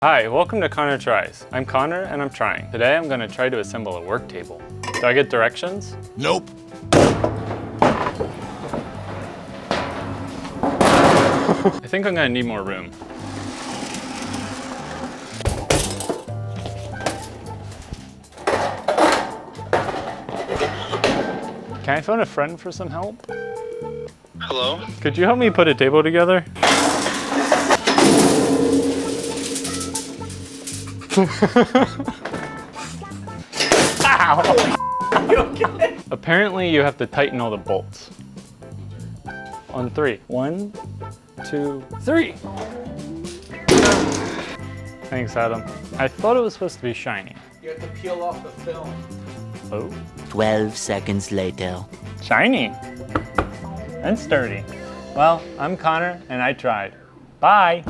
Hi, welcome to Connor Tries. I'm Connor and I'm trying. Today I'm going to try to assemble a work table. Do I get directions? Nope. I think I'm going to need more room. Can I phone a friend for some help? Hello? Could you help me put a table together? Ow! You okay? Apparently you have to tighten all the bolts. On 3. 1, 2, 3! Thanks, Adam. I thought it was supposed to be shiny. You have to peel off the film. Oh? 12 seconds later. Shiny! And sturdy. Well, I'm Connor and I tried. Bye!